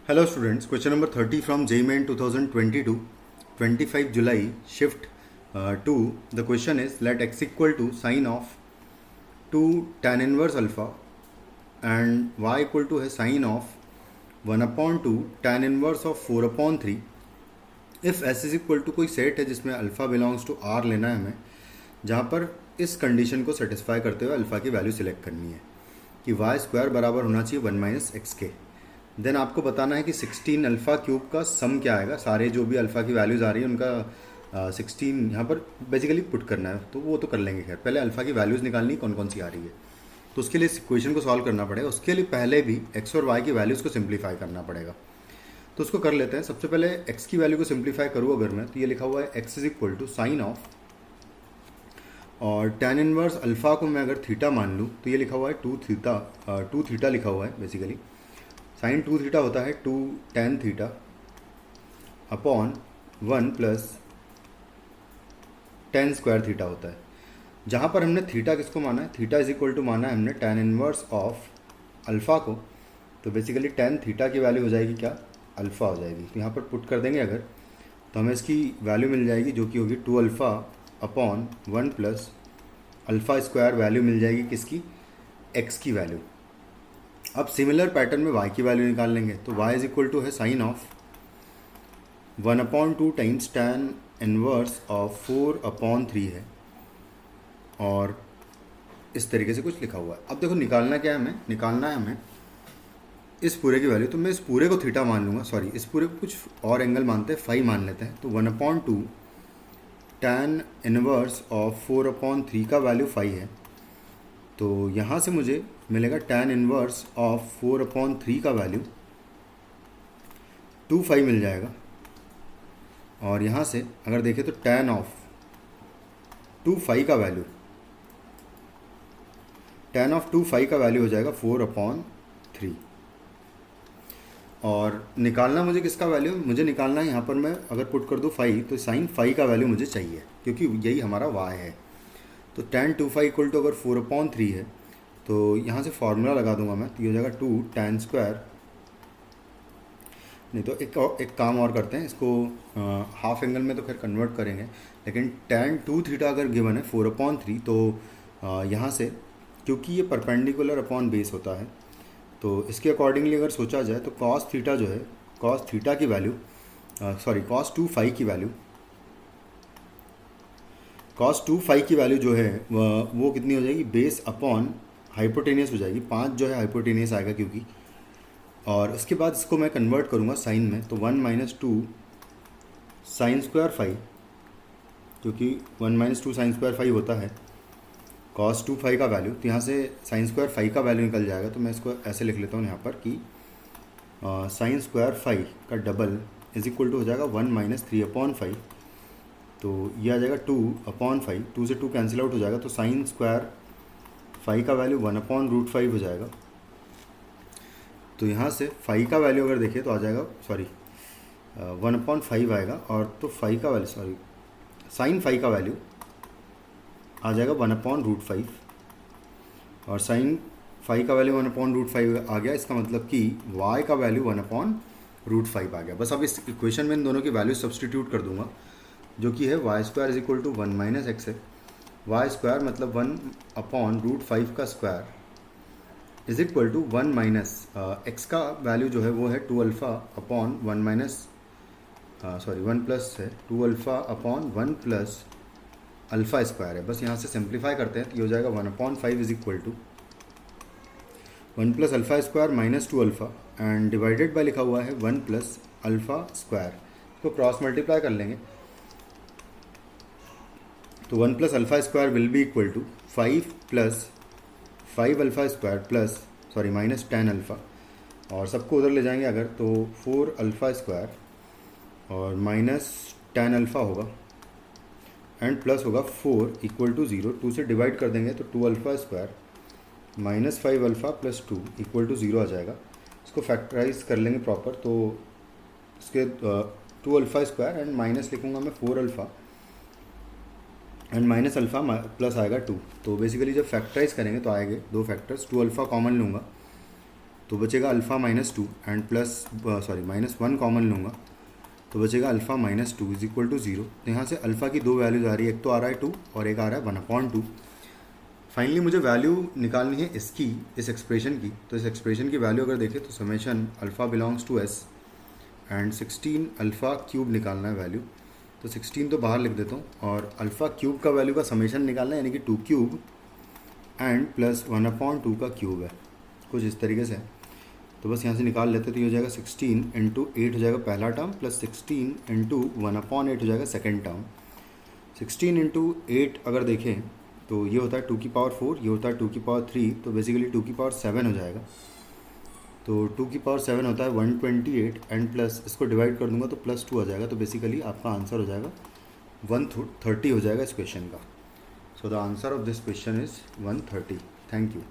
Hello students, question number 30 from JMain 2022, 25 July, shift 2. The question is, let x equal to sine of 2 tan inverse alpha and y equal to है sine of 1 upon 2 tan inverse of 4 upon 3 if s is equal to कोई set है जिसमें alpha belongs to r लेना है हमें, जहाँ पर इस कंडीशन को सेटिस्फाई करते हुए अल्फ़ा की वैल्यू सिलेक्ट करनी है कि वाई स्क्वायर बराबर होना चाहिए 1 माइनस एक्स के। देन आपको बताना है कि 16 अल्फ़ा क्यूब का सम क्या आएगा, सारे जो भी अल्फ़ा की वैल्यूज़ आ रही है उनका 16 यहाँ पर बेसिकली पुट करना है, तो वो तो कर लेंगे। खैर पहले अल्फ़ा की वैल्यूज़ निकालनी कौन कौन सी आ रही है, तो उसके लिए इस इक्वेशन को सॉल्व करना पड़ेगा। उसके लिए पहले भी एक्स और वाई की वैल्यूज़ को सिंप्लीफाई करना पड़ेगा, तो उसको कर लेते हैं। सबसे पहले एक्स की वैल्यू को सिंप्लीफाई करूँ अगर मैं, तो ये लिखा हुआ है x is equal to sine of, और टेन इनवर्स अल्फ़ा को मैं अगर थीटा मान लूँ तो ये लिखा हुआ है टू थीटा लिखा हुआ है। बेसिकली साइन 2 थीटा होता है 2 tan theta upon 1 plus ten square theta होता है। जहाँ पर हमने थीटा किसको माना है, थीटा इज इक्वल टू माना है हमने टेन इनवर्स ऑफ अल्फ़ा को, तो बेसिकली टेन थीटा की वैल्यू हो जाएगी क्या, अल्फ़ा हो जाएगी। तो यहाँ पर पुट कर देंगे अगर, तो हमें इसकी वैल्यू मिल जाएगी जो कि होगी 2 alpha upon 1 plus alpha square, value मिल जाएगी किसकी, एक्स की वैल्यू। अब सिमिलर पैटर्न में y की वैल्यू निकाल लेंगे, तो y इज इक्वल टू है sine of 1 upon 2 times tan inverse of 4 upon 3 है, और इस तरीके से कुछ लिखा हुआ है। अब देखो निकालना क्या है हमें, निकालना है हमें इस पूरे की वैल्यू, तो मैं इस पूरे को थीटा मान लूँगा, सॉरी इस पूरे को कुछ और एंगल मानते हैं, फाई मान लेते हैं। तो 1 upon 2 tan inverse of 4 upon 3 का वैल्यू फाई है, तो यहाँ से मुझे मिलेगा टैन इनवर्स ऑफ 4 अपॉन 3 का वैल्यू 2 फाइव मिल जाएगा। और यहाँ से अगर देखें तो टैन ऑफ 2 फाइव का वैल्यू, टैन ऑफ 2 फाइव का वैल्यू हो जाएगा 4 अपॉन 3। और निकालना मुझे किसका वैल्यू, मुझे निकालना है यहाँ पर मैं अगर पुट कर दूँ फाइव, तो साइन फाइव का वैल्यू मुझे चाहिए क्योंकि यही हमारा वाई है। तो टैन 2 फाइव इक्वल टू अगर 4 अपॉन 3 है, तो यहाँ से फार्मूला लगा दूंगा मैं, तो ये हो जाएगा 2 टैन स्क्वायर, नहीं तो एक काम और करते हैं, इसको हाफ एंगल में तो खैर कन्वर्ट करेंगे, लेकिन टैन 2 थीटा अगर गिवन है 4 अपॉन 3, तो यहाँ से क्योंकि ये परपेंडिकुलर अपॉन बेस होता है, तो इसके अकॉर्डिंगली अगर सोचा जाए तो कॉस थीटा जो है, कॉस थीटा की वैल्यू सॉरी कॉस 2 फाइव की वैल्यू, कॉस 2 फाइव की वैल्यू जो है वो कितनी हो जाएगी, बेस अपॉन हाइपोटेनियस हो जाएगी, 5 जो है हाइपोटेनियस आएगा क्योंकि। और उसके बाद इसको मैं कन्वर्ट करूँगा साइन में, तो 1 माइनस 2 साइन स्क्वायर फाइव, क्योंकि 1 माइनस 2 साइन स्क्वायर फाइव होता है कॉस 2 फाइव का वैल्यू, तो यहाँ से साइन स्क्वायर फाइव का वैल्यू निकल जाएगा। तो मैं इसको ऐसे लिख लेता हूँ यहाँ पर कि साइन स्क्वायर फाइव का डबल इज इक्वल टू हो जाएगा 1 माइनस 3 अपॉन 5, तो ये आ जाएगा 2 अपॉन 5, 2 से 2 कैंसिल आउट हो जाएगा, तो साइन स्क्वायर फाइव का वैल्यू 1 अपॉन रूट 5 हो जाएगा। तो यहाँ से फाइव का वैल्यू अगर देखें तो आ जाएगा, सॉरी 1 अपॉन 5 आएगा, और तो फाइव का वैल्यू, सॉरी साइन फाइव का वैल्यू आ जाएगा 1 अपॉन रूट 5, और साइन फाइव का वैल्यू 1 अपॉन रूट 5 आ गया। इसका मतलब कि y का वैल्यू 1 अपॉन रूट 5 आ गया। बस अब इस इक्वेशन में इन दोनों की वैल्यू सब्सटीट्यूट कर दूंगा, जो कि है y square is equal to 1 minus x है, वाई स्क्वायर मतलब 1 अपॉन रूट 5 का square is equal to 1 minus x का वैल्यू जो है वो है 2 alpha upon 1 minus sorry 1 plus है 2 alpha upon 1 plus alpha square है। बस यहाँ से सिंप्लीफाई करते हैं तो ये हो जाएगा 1 upon 5 is equal to 1 plus alpha square minus 2 alpha and divided by लिखा हुआ है 1 प्लस अल्फ़ा स्क्वायर, तो क्रॉस मल्टीप्लाई कर लेंगे, तो 1 plus alpha square will be equal to 5 plus 5 alpha square plus sorry minus 10 alpha, और सबको उधर ले जाएंगे अगर, तो 4 अल्फ़ा स्क्वायर और माइनस 10 अल्फ़ा होगा एंड प्लस होगा 4 इक्वल टू 0, 2 से डिवाइड कर देंगे तो 2 alpha square minus 5 alpha plus 2 equal to 0 आ जाएगा। इसको फैक्टराइज कर लेंगे प्रॉपर, तो इसके 2 अल्फ़ा स्क्वायर एंड माइनस लिखूँगा मैं 4 alpha and minus alpha plus आएगा 2, तो बेसिकली जब फैक्टराइज करेंगे तो आएंगे दो फैक्टर्स, 2 अल्फ़ा कॉमन लूँगा तो बचेगा अल्फ़ा -2 एंड प्लस -1 कॉमन लूँगा तो बचेगा अल्फ़ा -2 इज इक्वल टू 0। तो यहाँ से अल्फ़ा की दो वैल्यूज़ आ रही है, एक तो आ रहा है 2 और एक आ रहा है 1/2। फाइनली मुझे वैल्यू निकालनी है इसकी, इस एक्सप्रेशन की। तो इस एक्सप्रेशन की वैल्यू अगर देखें तो summation alpha belongs to S and 16 alpha cube निकालना है वैल्यू। तो 16 तो बाहर लिख देता हूँ और अल्फ़ा क्यूब का वैल्यू का समेशन निकालना है, यानी कि 2 क्यूब एंड प्लस 1/2 का क्यूब है, कुछ इस तरीके से। तो बस यहाँ से निकाल लेते तो ये हो जाएगा 16 इंटू 8 हो जाएगा पहला टर्म, प्लस 16 इंटू 1/8 हो जाएगा सेकेंड टर्म। 16 इंटू 8 अगर देखें तो ये होता है 2 की पावर 4, ये होता है 2 की पावर 3, तो बेसिकली 2 की पावर 7 हो जाएगा। तो 2 की पावर 7 होता है 128 एंड प्लस इसको डिवाइड कर दूंगा तो +2 आ जाएगा। तो बेसिकली आपका आंसर हो जाएगा 130 हो जाएगा इस क्वेश्चन का। So the answer of this question is 130। Thank you.